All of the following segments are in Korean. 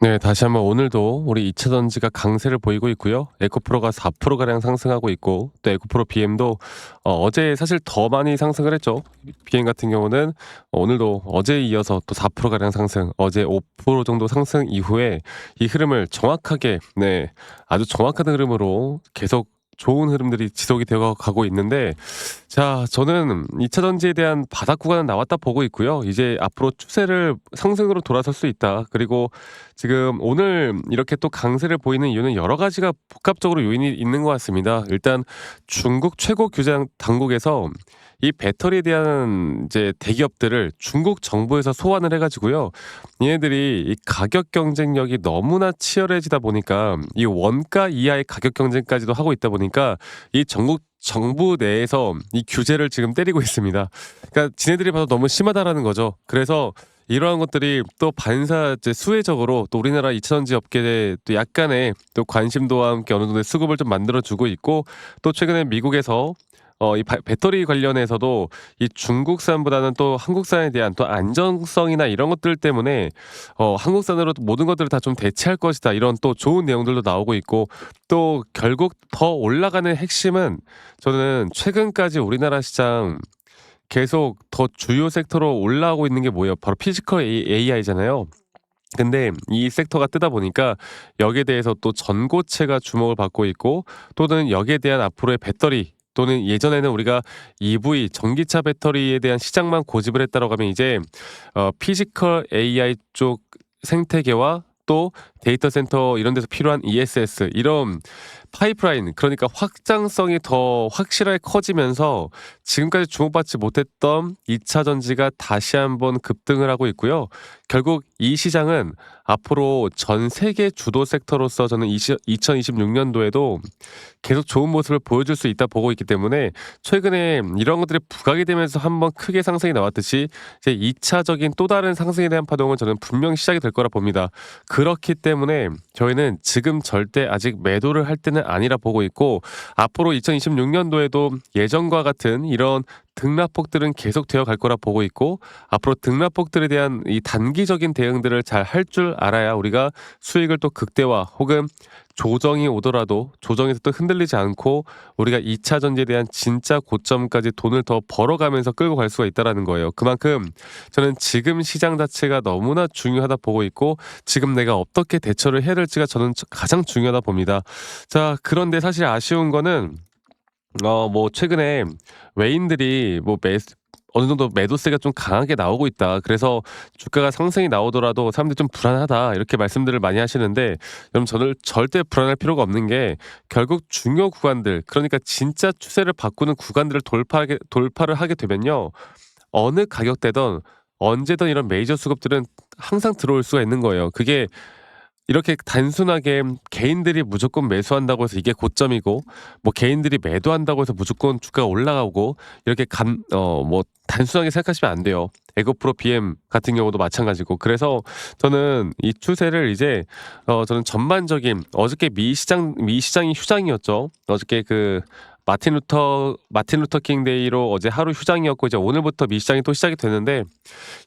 네, 다시 한번 오늘도 우리 2차 전지가 강세를 보이고 있고요. 에코프로가 4% 가량 상승하고 있고, 또 에코프로 BM도 어제 사실 더 많이 상승을 했죠. BM 같은 경우는 오늘도 어제에 이어서 또 4% 가량 상승, 어제 5% 정도 상승 이후에 이 흐름을 정확하게, 네, 아주 정확한 흐름으로 계속 좋은 흐름들이 지속이 되어 가고 있는데, 자, 저는 2차 전지에 대한 바닥 구간은 나왔다 보고 있고요. 이제 앞으로 추세를 상승으로 돌아설 수 있다. 그리고 지금 오늘 이렇게 또 강세를 보이는 이유는 여러 가지가 복합적으로 요인이 있는 것 같습니다. 일단 중국 최고 규제 당국에서 이 배터리에 대한 이제 대기업들을 중국 정부에서 소환을 해가지고요. 얘네들이 이 가격 경쟁력이 너무나 치열해지다 보니까 이 원가 이하의 가격 경쟁까지도 하고 있다 보니까 이 전국 정부 내에서 이 규제를 지금 때리고 있습니다. 그러니까 지네들이 봐도 너무 심하다라는 거죠. 그래서 이러한 것들이 또 반사 이제 수혜적으로 또 우리나라 이차전지 업계에 또 약간의 또 관심도와 함께 어느 정도의 수급을 좀 만들어 주고 있고, 또 최근에 미국에서 이 배터리 관련해서도 이 중국산보다는 또 한국산에 대한 또 안정성이나 이런 것들 때문에 한국산으로 모든 것들을 다 좀 대체할 것이다, 이런 또 좋은 내용들도 나오고 있고, 또 결국 더 올라가는 핵심은 저는 최근까지 우리나라 시장 계속 더 주요 섹터로 올라오고 있는 게 뭐예요? 바로 피지컬 AI잖아요. 근데 이 섹터가 뜨다 보니까 여기에 대해서 또 전고체가 주목을 받고 있고, 또는 여기에 대한 앞으로의 배터리, 또는 예전에는 우리가 EV 전기차 배터리에 대한 시장만 고집을 했다라고 하면, 이제 피지컬 AI 쪽 생태계와 또 데이터 센터 이런 데서 필요한 ESS, 이런 파이프라인, 그러니까 확장성이 더 확실하게 커지면서 지금까지 주목받지 못했던 2차 전지가 다시 한번 급등을 하고 있고요. 결국 이 시장은 앞으로 전 세계 주도 섹터로서 저는 2026년도에도 계속 좋은 모습을 보여줄 수 있다 보고 있기 때문에, 최근에 이런 것들이 부각이 되면서 한번 크게 상승이 나왔듯이 이제 2차적인 또 다른 상승에 대한 파동은 저는 분명히 시작이 될 거라 봅니다. 그렇기 때문에 저희는 지금 절대 아직 매도를 할 때는 아니라 보고 있고, 앞으로 2026년도에도 예전과 같은 이런 등락폭들은 계속 되어 갈 거라 보고 있고, 앞으로 등락폭들에 대한 이 단기적인 대응들을 잘 할 줄 알아야 우리가 수익을 또 극대화, 혹은 조정이 오더라도 조정에서 또 흔들리지 않고 우리가 2차 전지에 대한 진짜 고점까지 돈을 더 벌어가면서 끌고 갈 수가 있다라는 거예요. 그만큼 저는 지금 시장 자체가 너무나 중요하다 보고 있고, 지금 내가 어떻게 대처를 해야 될지가 저는 가장 중요하다 봅니다. 자, 그런데 사실 아쉬운 거는 뭐 최근에 외인들이 뭐 어느 정도 매도세가 좀 강하게 나오고 있다, 그래서 주가가 상승이 나오더라도 사람들이 좀 불안하다, 이렇게 말씀들을 많이 하시는데, 여러분 저는 절대 불안할 필요가 없는 게, 결국 중요 구간들, 그러니까 진짜 추세를 바꾸는 구간들을 돌파를 하게 되면요, 어느 가격대든 언제든 이런 메이저 수급들은 항상 들어올 수가 있는 거예요. 그게 이렇게 단순하게 개인들이 무조건 매수한다고 해서 이게 고점이고, 뭐 개인들이 매도한다고 해서 무조건 주가가 올라가고, 이렇게 뭐 단순하게 생각하시면 안 돼요. 에고프로 BM 같은 경우도 마찬가지고. 그래서 저는 이 추세를 이제 저는 전반적인, 어저께 미 시장이 휴장이었죠. 어저께 그 마틴 루터 킹 데이로 어제 하루 휴장이었고, 이제 오늘부터 미시장이 또 시작이 되는데,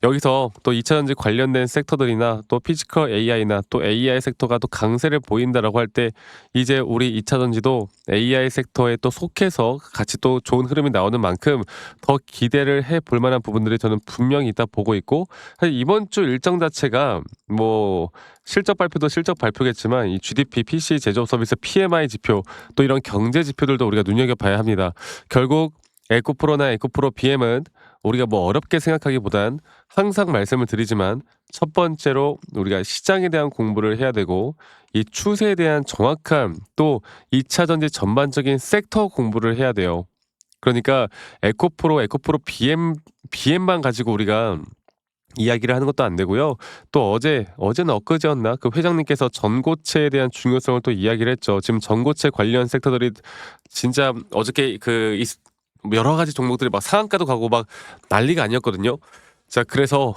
여기서 또 2차 전지 관련된 섹터들이나 또 피지컬 AI나 또 AI 섹터가 또 강세를 보인다라고 할 때, 이제 우리 2차 전지도 AI 섹터에 또 속해서 같이 또 좋은 흐름이 나오는 만큼 더 기대를 해 볼 만한 부분들이 저는 분명히 있다 보고 있고, 사실 이번 주 일정 자체가 뭐 실적 발표도 실적 발표겠지만, 이 GDP, PC 제조업 서비스, PMI 지표, 또 이런 경제 지표들도 우리가 눈여겨봐야 합니다. 결국 에코프로나 에코프로 BM은 우리가 뭐 어렵게 생각하기보단, 항상 말씀을 드리지만 첫 번째로 우리가 시장에 대한 공부를 해야 되고, 이 추세에 대한 정확한, 또 2차 전지 전반적인 섹터 공부를 해야 돼요. 그러니까 에코프로 BM만 가지고 우리가 이야기를 하는 것도 안 되고요. 또 어제는 엊그제였나, 그 회장님께서 전고체에 대한 중요성을 또 이야기를 했죠. 지금 전고체 관련 섹터들이 진짜 어저께 여러 가지 종목들이 막 상한가도 가고 막 난리가 아니었거든요. 자, 그래서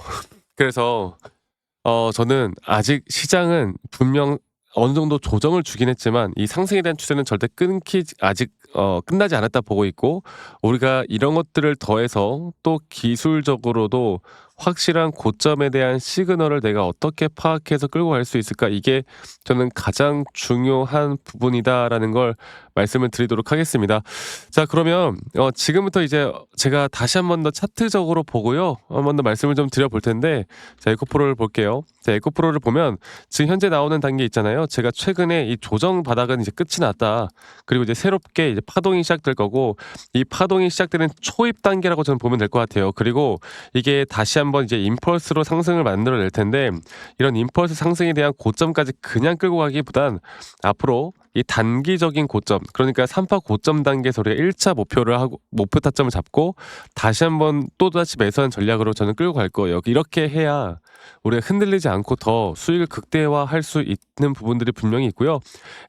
저는 아직 시장은 분명 어느 정도 조정을 주긴 했지만, 이 상승에 대한 추세는 절대 끊기 아직 끝나지 않았다 보고 있고, 우리가 이런 것들을 더해서 또 기술적으로도 확실한 고점에 대한 시그널을 내가 어떻게 파악해서 끌고 갈 수 있을까? 이게 저는 가장 중요한 부분이다라는 걸 말씀을 드리도록 하겠습니다. 자, 그러면 지금부터 이제 제가 다시 한 번 더 차트적으로 보고요. 한 번 더 말씀을 좀 드려 볼 텐데, 자, 에코프로를 볼게요. 자, 에코프로를 보면 지금 현재 나오는 단계 있잖아요. 제가 최근에 이 조정 바닥은 이제 끝이 났다. 그리고 이제 새롭게 이제 파동이 시작될 거고, 이 파동이 시작되는 초입 단계라고 저는 보면 될 것 같아요. 그리고 이게 다시 한번 이제 임펄스로 상승을 만들어낼 텐데, 이런 임펄스 상승에 대한 고점까지 그냥 끌고 가기보단 앞으로 이 단기적인 고점, 그러니까 3파 고점 단계에서 우리가 1차 목표를 하고 목표 타점을 잡고 다시 한번 또다시 매수하는 전략으로 저는 끌고 갈 거예요. 이렇게 해야 우리가 흔들리지 않고 더 수익을 극대화할 수 있는 부분들이 분명히 있고요.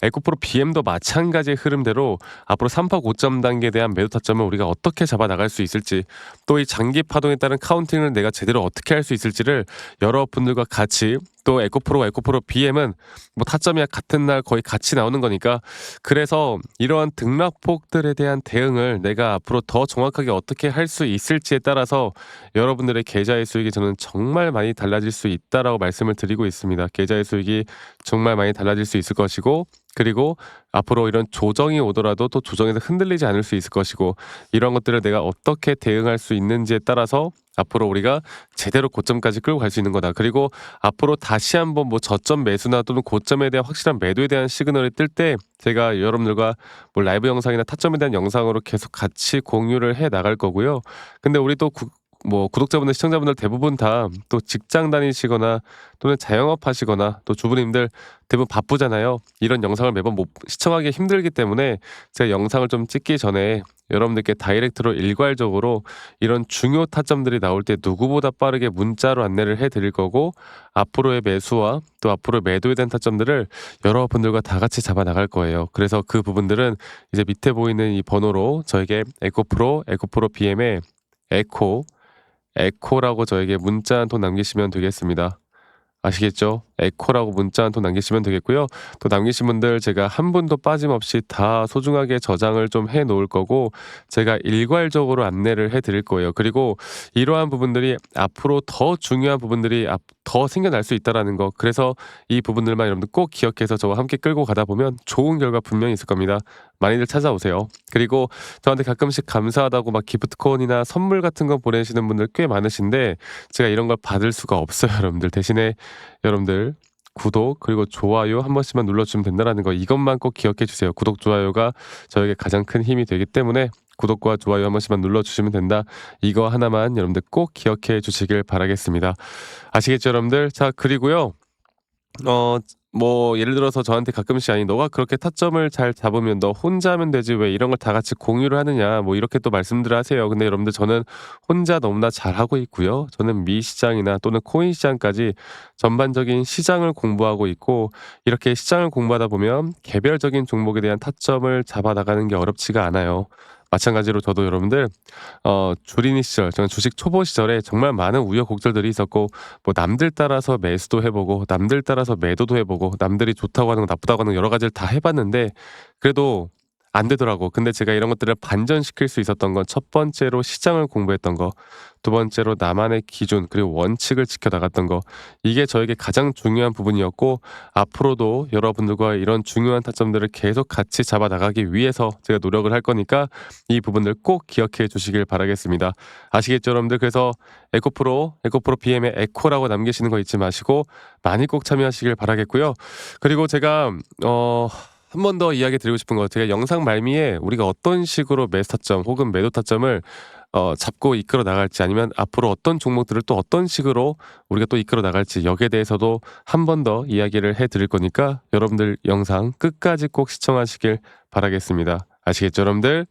에코프로 BM도 마찬가지의 흐름대로 앞으로 3파 고점 단계에 대한 매도 타점을 우리가 어떻게 잡아 나갈 수 있을지, 또 이 장기 파동에 따른 카운팅을 내가 제대로 어떻게 할 수 있을지를 여러분들과 같이, 또 에코프로 BM은 뭐 타점이 같은 날 거의 같이 나오는 거니까, 그래서 이러한 등락폭들에 대한 대응을 내가 앞으로 더 정확하게 어떻게 할 수 있을지에 따라서 여러분들의 계좌의 수익이 저는 정말 많이 달라질 수 있다라고 말씀을 드리고 있습니다. 계좌의 수익이 정말 많이 달라질 수 있을 것이고, 그리고 앞으로 이런 조정이 오더라도 또 조정에서 흔들리지 않을 수 있을 것이고, 이런 것들을 내가 어떻게 대응할 수 있는지에 따라서 앞으로 우리가 제대로 고점까지 끌고 갈 수 있는 거다. 그리고 앞으로 다시 한번 뭐 저점 매수나 또는 고점에 대한 확실한 매도에 대한 시그널이 뜰 때 제가 여러분들과 뭐 라이브 영상이나 타점에 대한 영상으로 계속 같이 공유를 해 나갈 거고요. 근데 우리 또 뭐 구독자분들, 시청자분들 대부분 다 또 직장 다니시거나 또는 자영업 하시거나 또 주부님들 대부분 바쁘잖아요. 이런 영상을 매번 못 시청하기 힘들기 때문에 제가 영상을 좀 찍기 전에 여러분들께 다이렉트로 일괄적으로 이런 중요 타점들이 나올 때 누구보다 빠르게 문자로 안내를 해 드릴 거고, 앞으로의 매수와 또 앞으로의 매도에 대한 타점들을 여러분들과 다 같이 잡아 나갈 거예요. 그래서 그 부분들은 이제 밑에 보이는 이 번호로 저에게 에코프로 BM에 에코라고 저에게 문자 한 통 남기시면 되겠습니다. 아시겠죠? 에코라고 문자 한 통 남기시면 되겠고요. 또 남기신 분들 제가 한 분도 빠짐없이 다 소중하게 저장을 좀 해 놓을 거고, 제가 일괄적으로 안내를 해 드릴 거예요. 그리고 이러한 부분들이 앞으로 더 중요한 부분들이 더 생겨날 수 있다라는 거, 그래서 이 부분들만 여러분들 꼭 기억해서 저와 함께 끌고 가다 보면 좋은 결과 분명히 있을 겁니다. 많이들 찾아오세요. 그리고 저한테 가끔씩 감사하다고 막 기프트콘이나 선물 같은 거 보내시는 분들 꽤 많으신데, 제가 이런 걸 받을 수가 없어요, 여러분들. 대신에 여러분들 구독 그리고 좋아요 한 번씩만 눌러주시면 된다는 거, 이것만 꼭 기억해 주세요. 구독, 좋아요가 저에게 가장 큰 힘이 되기 때문에 구독과 좋아요 한 번씩만 눌러주시면 된다. 이거 하나만 여러분들 꼭 기억해 주시길 바라겠습니다. 아시겠죠, 여러분들? 자, 그리고요. 뭐 예를 들어서 저한테 가끔씩, 아니 너가 그렇게 타점을 잘 잡으면 너 혼자 하면 되지 왜 이런 걸 다 같이 공유를 하느냐, 뭐 이렇게 또 말씀들을 하세요. 근데 여러분들, 저는 혼자 너무나 잘하고 있고요. 저는 미 시장이나 또는 코인 시장까지 전반적인 시장을 공부하고 있고, 이렇게 시장을 공부하다 보면 개별적인 종목에 대한 타점을 잡아 나가는 게 어렵지가 않아요. 마찬가지로 저도 여러분들 주린이 시절, 저는 주식 초보 시절에 정말 많은 우여곡절들이 있었고, 뭐 남들 따라서 매수도 해보고 남들 따라서 매도도 해보고 남들이 좋다고 하는 거 나쁘다고 하는 거 여러 가지를 다 해봤는데 그래도 안 되더라고. 근데 제가 이런 것들을 반전시킬 수 있었던 건 첫 번째로 시장을 공부했던 거, 두 번째로 나만의 기준 그리고 원칙을 지켜나갔던 거, 이게 저에게 가장 중요한 부분이었고, 앞으로도 여러분들과 이런 중요한 타점들을 계속 같이 잡아 나가기 위해서 제가 노력을 할 거니까 이 부분들 꼭 기억해 주시길 바라겠습니다. 아시겠죠, 여러분들? 그래서 에코프로 BM에 에코라고 남기시는 거 잊지 마시고 많이 꼭 참여하시길 바라겠고요. 그리고 제가 한 번 더 이야기 드리고 싶은 거, 제가 영상 말미에 우리가 어떤 식으로 매수 타점 혹은 매도 타점을 잡고 이끌어 나갈지, 아니면 앞으로 어떤 종목들을 또 어떤 식으로 우리가 또 이끌어 나갈지, 여기에 대해서도 한 번 더 이야기를 해 드릴 거니까 여러분들 영상 끝까지 꼭 시청하시길 바라겠습니다. 아시겠죠, 여러분들?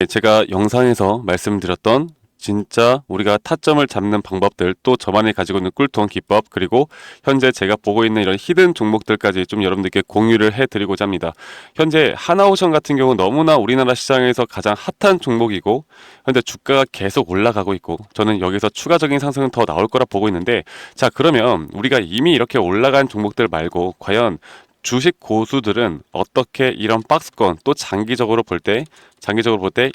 제가 영상에서 말씀드렸던 진짜 우리가 타점을 잡는 방법들, 또 저만이 가지고 있는 꿀통 기법, 그리고 현재 제가 보고 있는 이런 히든 종목들까지 좀 여러분들께 공유를 해드리고자 합니다. 현재 하나오션 같은 경우 너무나 우리나라 시장에서 가장 핫한 종목이고, 현재 주가가 계속 올라가고 있고, 저는 여기서 추가적인 상승은 더 나올 거라 보고 있는데, 자, 그러면 우리가 이미 이렇게 올라간 종목들 말고 과연 주식 고수들은 어떻게 이런 박스권 또 장기적으로 볼 때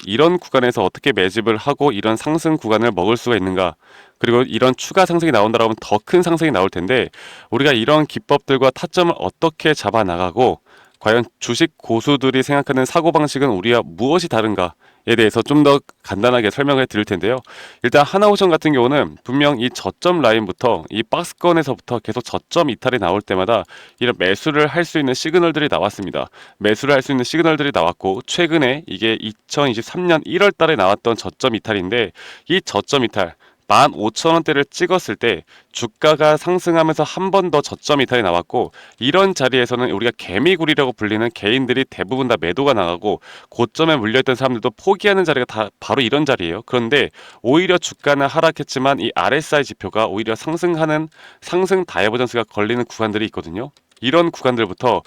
이런 구간에서 어떻게 매집을 하고 이런 상승 구간을 먹을 수가 있는가, 그리고 이런 추가 상승이 나온다라고 하면 더 큰 상승이 나올 텐데 우리가 이런 기법들과 타점을 어떻게 잡아 나가고 과연 주식 고수들이 생각하는 사고방식은 우리와 무엇이 다른가에 대해서 좀 더 간단하게 설명을 드릴 텐데요. 일단 하나오션 같은 경우는 분명 이 저점 라인부터 이 박스권에서부터 계속 저점 이탈이 나올 때마다 이런 매수를 할 수 있는 시그널들이 나왔습니다. 매수를 할 수 있는 시그널들이 나왔고, 최근에 이게 2023년 1월 달에 나왔던 저점 이탈인데, 이 저점 이탈 15,000원대를 찍었을 때 주가가 상승하면서 한 번 더 저점 이탈이 나왔고, 이런 자리에서는 우리가 개미굴이라고 불리는 개인들이 대부분 다 매도가 나가고 고점에 물려있던 사람들도 포기하는 자리가 다 바로 이런 자리예요. 그런데 오히려 주가는 하락했지만 이 RSI 지표가 오히려 상승하는 상승 다이버전스가 걸리는 구간들이 있거든요. 이런 구간들부터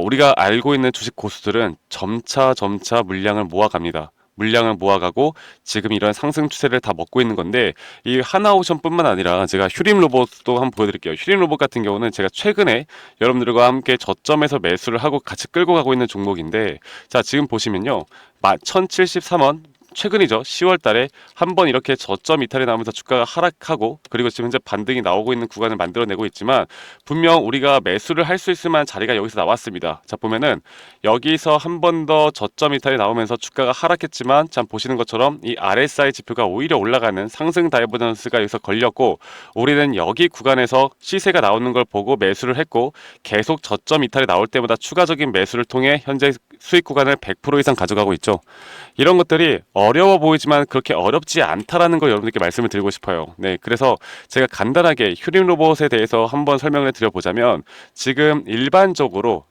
우리가 알고 있는 주식 고수들은 점차 물량을 모아갑니다. 물량을 모아가고 지금 이런 상승 추세를 다 먹고 있는 건데, 이 하나오션뿐만 아니라 제가 휴림 로봇도 한번 보여드릴게요. 휴림 로봇 같은 경우는 제가 최근에 여러분들과 함께 저점에서 매수를 하고 같이 끌고 가고 있는 종목인데, 자 지금 보시면요, 1073원 최근이죠. 10월 달에 한번 이렇게 저점 이탈이 나오면서 주가가 하락하고, 그리고 지금 현재 반등이 나오고 있는 구간을 만들어내고 있지만 분명 우리가 매수를 할 수 있을 만한 자리가 여기서 나왔습니다. 자 보면은 여기서 한 번 더 저점 이탈이 나오면서 주가가 하락했지만, 참 보시는 것처럼 이 RSI 지표가 오히려 올라가는 상승 다이버전스가 여기서 걸렸고, 우리는 여기 구간에서 시세가 나오는 걸 보고 매수를 했고, 계속 저점 이탈이 나올 때마다 추가적인 매수를 통해 현재 수익 구간을 100% 이상 가져가고 있죠. 이런 것들이 어려워 보이지만 그렇게 어렵지 않다라는 걸 여러분들께 말씀을 드리고 싶어요. 네, 그래서 제가 간단하게 휴림 로봇에 대해서 한번 설명을 드려보자면, 지금 일반적으로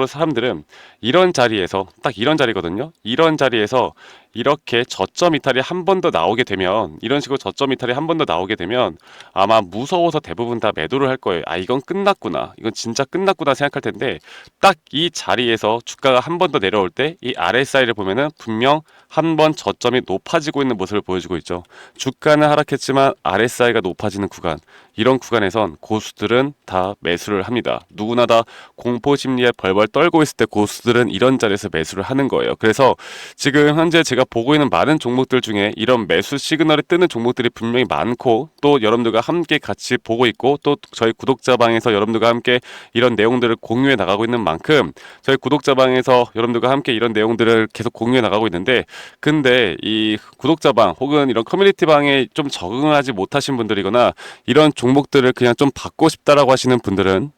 사람들은 이런 자리에서, 딱 이런 자리거든요. 이런 자리에서 이렇게 저점 이탈이 한 번 더 나오게 되면, 이런 식으로 저점 이탈이 한 번 더 나오게 되면 아마 무서워서 대부분 다 매도를 할 거예요. 아, 이건 끝났구나, 이건 진짜 끝났구나 생각할 텐데, 딱 이 자리에서 주가가 한 번 더 내려올 때 이 RSI를 보면은 분명 한 번 저점이 높아지고 있는 모습을 보여주고 있죠. 주가는 하락했지만 RSI가 높아지는 구간, 이런 구간에선 고수들은 다 매수를 합니다. 누구나 다 공포 심리에 벌벌 떨고 있을 때 고수들은 이런 자리에서 매수를 하는 거예요. 그래서 지금 현재 제가 보고 있는 많은 종목들 중에 이런 매수 시그널이 뜨는 종목들이 분명히 많고, 또 여러분들과 함께 같이 보고 있고, 또 저희 구독자방에서 여러분들과 함께 이런 내용들을 공유해 나가고 있는 만큼 저희 구독자방에서 여러분들과 함께 이런 내용들을 계속 공유해 나가고 있는데, 근데 이 구독자방 혹은 이런 커뮤니티방에 좀 적응하지 못하신 분들이거나 이런 종목들을 그냥 좀 받고 싶다라고 하시는 분들은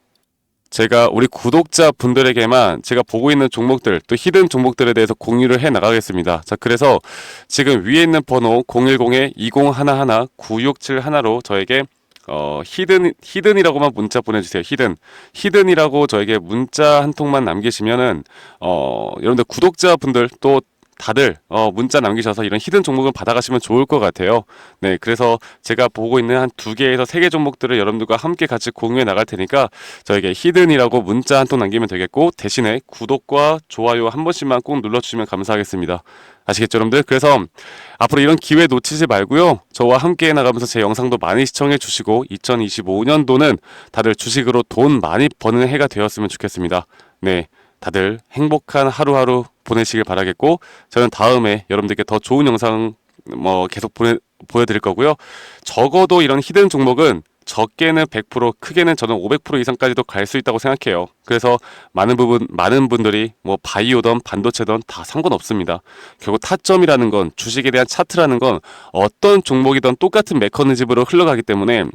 제가 우리 구독자 분들에게만 제가 보고 있는 종목들, 또 히든 종목들에 대해서 공유를 해 나가겠습니다. 자, 그래서 지금 위에 있는 번호 010-2011-9671로 저에게 히든이라고만 문자 보내주세요. 히든이라고 저에게 문자 한 통만 남기시면은 여러분들 구독자분들 또 다들 문자 남기셔서 이런 히든 종목을 받아가시면 좋을 것 같아요. 네, 그래서 제가 보고 있는 한 2개에서 3개 종목들을 여러분들과 함께 같이 공유해 나갈 테니까 저에게 히든이라고 문자 한 통 남기면 되겠고, 대신에 구독과 좋아요 한 번씩만 꼭 눌러주시면 감사하겠습니다. 아시겠죠, 여러분들? 그래서 앞으로 이런 기회 놓치지 말고요, 저와 함께 나가면서 제 영상도 많이 시청해 주시고 2025년도는 다들 주식으로 돈 많이 버는 해가 되었으면 좋겠습니다. 네, 다들 행복한 하루하루 보내시길 바라겠고, 저는 다음에 여러분들께 더 좋은 영상 계속 보여드릴 거고요. 적어도 이런 히든 종목은 적게는 100%, 크게는 저는 500% 이상까지도 갈 수 있다고 생각해요. 그래서 많은 분들이 바이오든 반도체든 다 상관없습니다. 결국 타점이라는 건, 주식에 대한 차트라는 건 어떤 종목이든 똑같은 메커니즘으로 흘러가기 때문에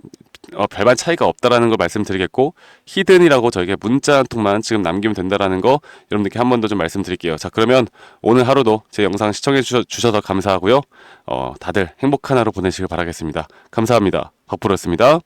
별반 차이가 없다라는 걸 말씀드리겠고, 히든이라고 저에게 문자 한 통만 지금 남기면 된다라는 거 여러분들께 한 번 더 좀 말씀드릴게요. 자, 그러면 오늘 하루도 제 영상 시청해 주셔서 감사하고요. 다들 행복한 하루 보내시길 바라겠습니다. 감사합니다. 박프로였습니다.